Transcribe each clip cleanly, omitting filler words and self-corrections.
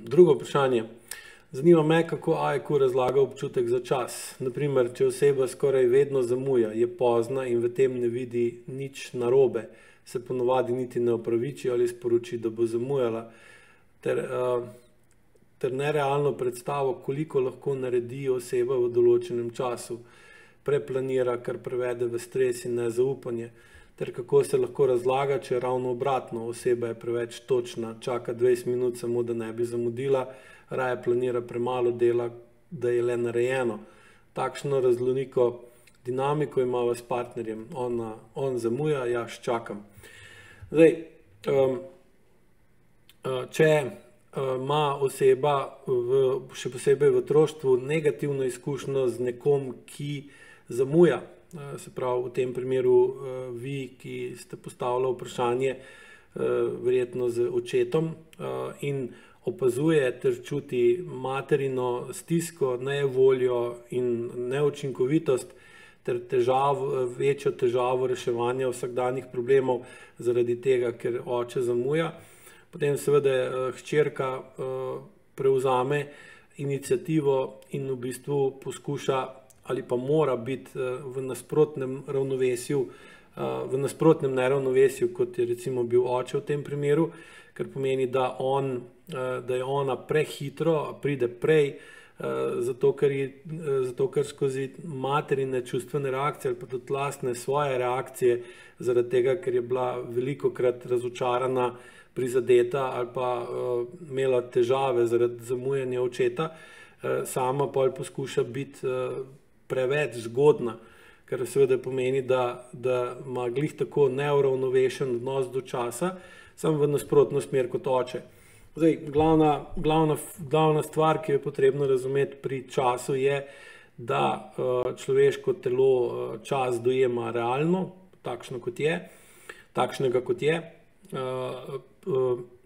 Drugo vprašanje. Zanima me, kako AIQ razlaga občutek za čas. Naprimer, če oseba skoraj vedno zamuja, je pozna in v tem ne vidi nič narobe, se ponovadi niti ne opraviči ali sporoči, da bo zamujala, ter nerealno predstavo, koliko lahko naredi oseba v določenem času, preplanira, kar prevede v stres in nezaupanje, ter kako se lahko razlaga, če je ravno obratno, oseba je preveč točna, čaka 20 minut samo, da ne bi zamudila, raje planira premalo dela, da je le narejeno. Takšno raznoliko dinamiko imava s partnerjem, on zamuja, jaz čakam. Zdaj, če ima oseba, še posebej v otroštvu, negativno izkušnjo z nekom, ki zamuja, se pravi v tem primeru vi, ki ste postavili vprašanje, verjetno z očetom, in opazuje ter čuti materino stisko, nejevoljo in neučinkovitost ter večjo težavo reševanja vsakdanjih problemov zaradi tega, ker oče zamuja. Potem seveda hčerka prevzame iniciativo in v bistvu poskuša ali pa mora biti v nasprotnem neravnovesju, kot je recimo bil oče v tem primeru, kar pomeni, da je ona prehitro, pride prej, zato ker skozi materine čustvene reakcije ali pa tudi lastne svoje reakcije, zaradi tega, ker je bila velikokrat razočarana, prizadeta ali pa imela težave zaradi zamujanja očeta, sama pol poskuša biti preveč zgodna, kar seveda pomeni, da ima glih tako neuravnovešen odnos do časa, samo v nasprotno smer kot oče. Zdaj, glavna stvar, ki jo je potrebno razumeti pri času, je, da človeško telo čas dojema realno, takšnega kot je,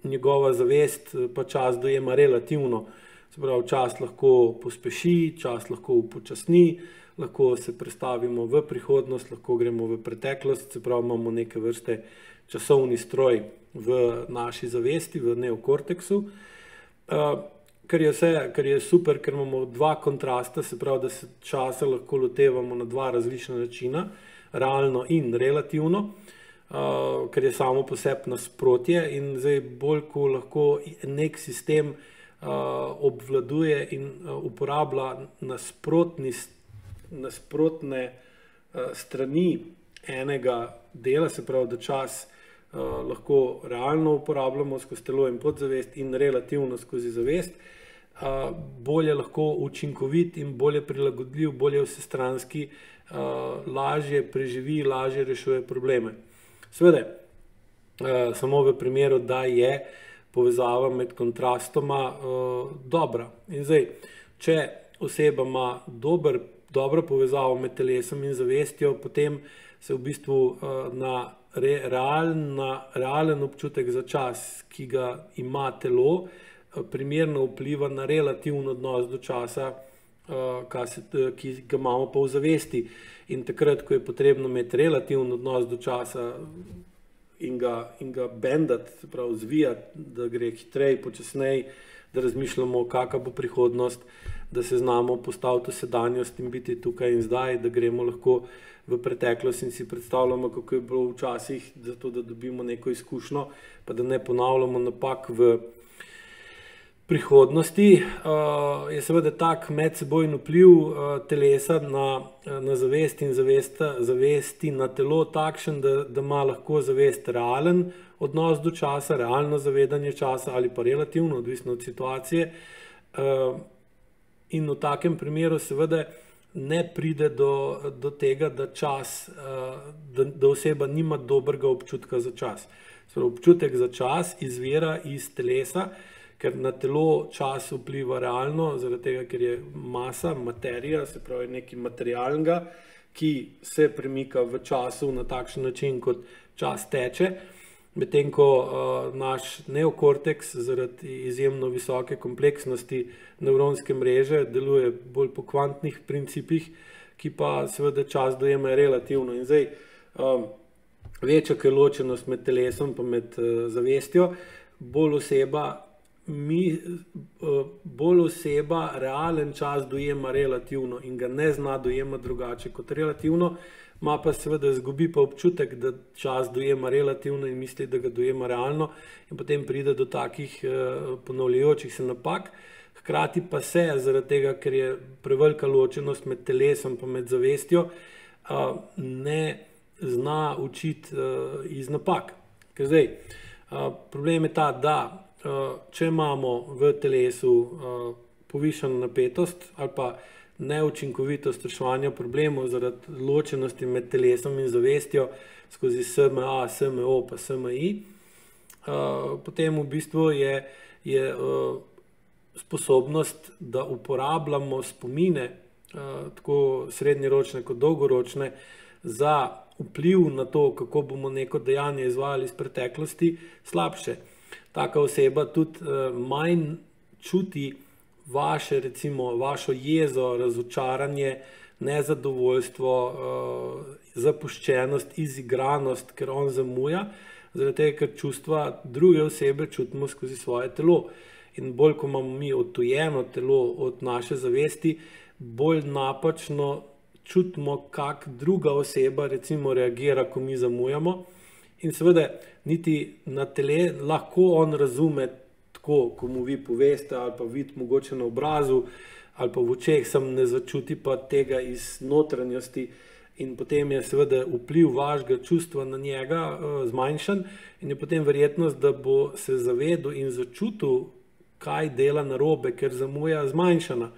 njegova zavest pa čas dojema relativno. Se pravi, čas lahko pospeši, čas lahko upočasni, lahko se prestavimo v prihodnost, lahko gremo v preteklost, se pravi, imamo neke vrste časovni stroj v naši zavesti, v neokorteksu, kar je super, ker imamo dva kontrasta, se pravi, da se časa lahko lotevamo na dva različna načina, realno in relativno, ker je samo po sebi nasprotje in zdaj bolj, ko lahko nek sistem obvladuje in uporablja nasprotne strani enega dela, se pravi, da čas lahko realno uporabljamo skozi telo in podzavest in relativno skozi zavest, bolje lahko učinkovit in bolje prilagodljiv, bolje vsestranski, lažje preživi, lažje rešuje probleme. Seveda, samo v primeru, da je povezava med kontrastoma dobra. In zdaj, če oseba ima dobro povezavo med telesom in zavestjo, potem se v bistvu na realen občutek za čas, ki ga ima telo, primerno vpliva na relativen odnos do časa, ki ga imamo pa v zavesti. In takrat, ko je potrebno imeti relativen odnos do časa in ga bendati, se pravi zvijati, da gre hitreje, počasneje, da razmišljamo, kakšna bo prihodnost, da se znamo postaviti v sedanjost in biti tukaj in zdaj, da gremo lahko v preteklost in si predstavljamo, kako je bilo včasih, zato da dobimo neko izkušnjo, pa da ne ponavljamo napak v prihodnosti, je seveda tak medsebojni vpliv telesa na zavest in zavesti na telo takšen, da ima lahko zavest realen odnos do časa, realno zavedanje časa ali pa relativno, odvisno od situacije. In v takem primeru seveda ne pride do tega, da oseba nima dobrega občutka za čas. Občutek za čas izvira iz telesa, ker na telo čas vpliva realno, zaradi tega, ker je masa, materija, se pravi nekaj materialnega, ki se premika v času na takšen način, kot čas teče, medtem ko naš neokorteks zaradi izjemno visoke kompleksnosti nevronske mreže deluje bolj po kvantnih principih, ki pa seveda čas dojema relativno. In zdaj, večja je ločenost med telesom pa med zavestjo, bolj oseba bolj oseba realen čas dojema relativno in ga ne zna dojemati drugače kot relativno, ima pa seveda izgubi pa občutek, da čas dojema relativno in misli, da ga dojema realno in potem pride do takih ponavljajočih se napak. Hkrati pa se, zaradi tega, ker je prevelika ločenost med telesom pa med zavestjo, ne zna učiti iz napak. Ker zdaj, problem je ta, da če imamo v telesu povišano napetost ali pa neučinkovitost reševanja problemov zaradi ločenosti med telesom in zavestjo skozi SMA, SMO pa SMI, potem v bistvu je sposobnost, da uporabljamo spomine, tako srednjeročne kot dolgoročne, za vpliv na to, kako bomo neko dejanje izvajali iz preteklosti, slabše. Taka oseba tudi manj čuti vašo jezo, razočaranje, nezadovoljstvo, zapuščenost, izigranost, ker on zamuja, zaradi tega, ker čustva druge osebe čutimo skozi svoje telo. In bolj, ko imamo mi odtujeno telo od naše zavesti, bolj napačno čutimo, kak druga oseba recimo reagira, ko mi zamujamo. In seveda, niti na tele lahko on razume tako, ko mu vi poveste, ali pa vidi mogoče na obrazu, ali pa v očeh, sam ne začuti pa tega iz notranjosti. In potem je seveda vpliv vašega čustva na njega zmanjšan in je potem verjetnost, da bo se zavedel in začutil, kaj dela narobe, ker zamuja, zmanjšana.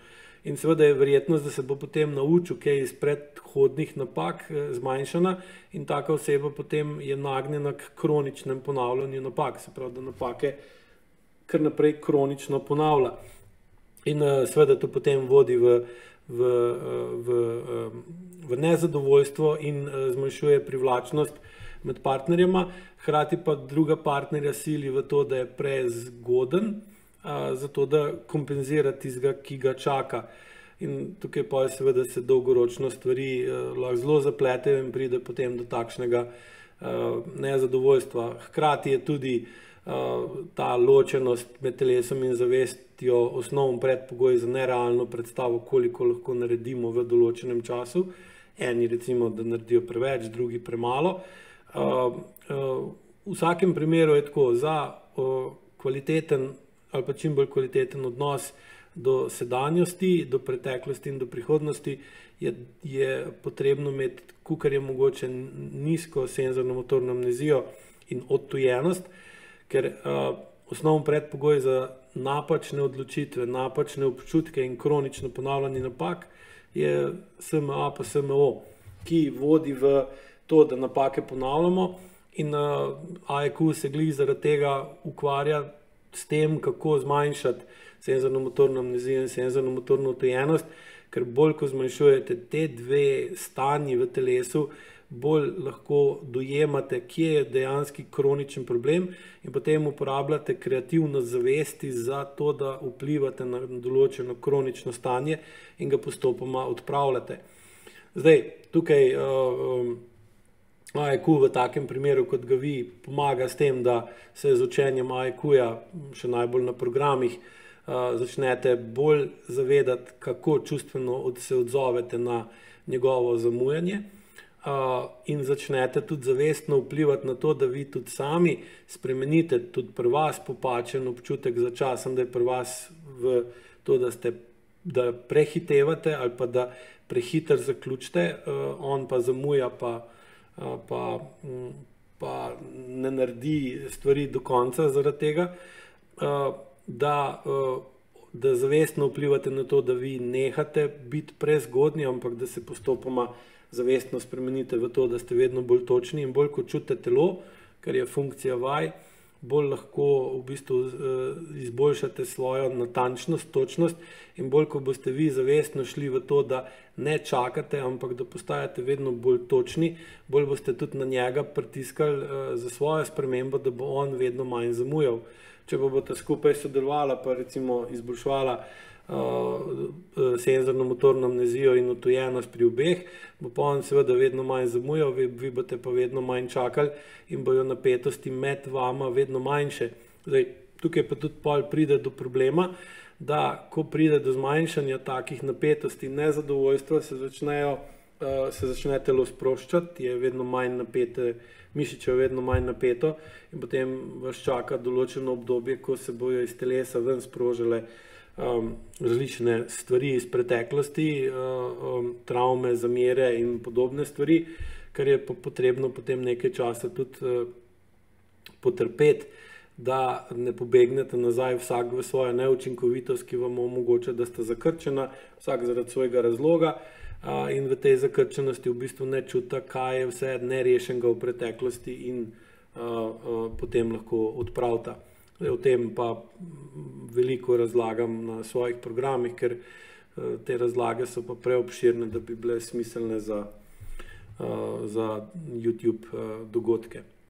In seveda je verjetnost, da se bo potem naučil kaj iz predhodnih napak, zmanjšana in taka oseba potem je nagnjena k kroničnem ponavljanju napak, se pravi, da napake kar naprej kronično ponavlja. In seveda to potem vodi v nezadovoljstvo in zmanjšuje privlačnost med partnerjema, hkrati pa druga partnerja sili v to, da je prezgoden, zato da kompenzira tistega, ki ga čaka. In tukaj pa seveda se dolgoročno stvari lahko zelo zapletejo in pride potem do takšnega nezadovoljstva. Hkrati je tudi ta ločenost med telesom in zavestjo osnoven predpogoj za nerealno predstavo, koliko lahko naredimo v določenem času. Eni recimo, da naredijo preveč, drugi premalo. V vsakem primeru je tako, za kvaliteten ali pa čim bolj kvaliteten odnos do sedanjosti, do preteklosti in do prihodnosti je potrebno imeti, kakor je mogoče, nizko senzorno motorno amnezijo in odtujenost, ker osnoven predpogoj za napačne odločitve, napačne občutke in kronično ponavljanje napak je SMA pa SMO, ki vodi v to, da napake ponavljamo in AEQ se glih zaradi tega ukvarja s tem, kako zmanjšati senzorno motorno amnezijo in senzorno motorno odtujenost, ker bolj, ko zmanjšujete te dve stanji v telesu, bolj lahko dojemate, kje je dejanski kroničen problem in potem uporabljate kreativnost zavesti za to, da vplivate na določeno kronično stanje in ga postopoma odpravljate. Zdaj, tukaj AEQ v takem primeru, kot ga vi, pomaga s tem, da se z učenjem AEQ-ja, še najbolj na programih, začnete bolj zavedati, kako čustveno se odzovete na njegovo zamujanje in začnete tudi zavestno vplivati na to, da vi tudi sami spremenite tudi pri vas popačen občutek za časom, da je pri vas v to, da prehitevate ali pa da prehiter zaključite, on pa zamuja pa ne naredi stvari do konca zaradi tega, da zavestno vplivate na to, da vi nehate biti prezgodni, ampak da se postopoma zavestno spremenite v to, da ste vedno bolj točni in bolj, ko čutite telo, ker je funkcija vaj, bolj lahko v bistvu izboljšate svojo natančnost, točnost in bolj, ko boste vi zavestno šli v to, da ne čakate, ampak da postajate vedno bolj točni, bolj boste tudi na njega pritiskali za svojo spremembo, da bo on vedno manj zamujal. Če pa boste skupaj sodelovala, pa recimo izboljšvala senzorno motorno amnezijo in odtujenost pri obeh, bo pa on seveda vedno manj zamujal, vi boste pa vedno manj čakali in bojo napetosti med vama vedno manjše. Zdaj, tukaj pa tudi pol pride do problema, da ko pride do zmanjšanja takih napetosti, nezadovoljstva, se začne telo sproščati, je vedno manj napete, mišiče je vedno manj napeto in potem vas čaka določeno obdobje, ko se bojo iz telesa ven sprožile različne stvari iz preteklosti, travme, zamere in podobne stvari, kar je potrebno potem nekaj časa tudi potrpeti, da ne pobegnete nazaj vsak v svojo neučinkovitost, ki vam omogoča, da ste zakrčena, vsak zaradi svojega razloga in v tej zakrčenosti v bistvu ne čuta, kaj je vse nerešenega v preteklosti in potem lahko odpravita. O tem pa veliko razlagam na svojih programih, ker te razlage so pa preobširne, da bi bile smiselne za YouTube dogodke.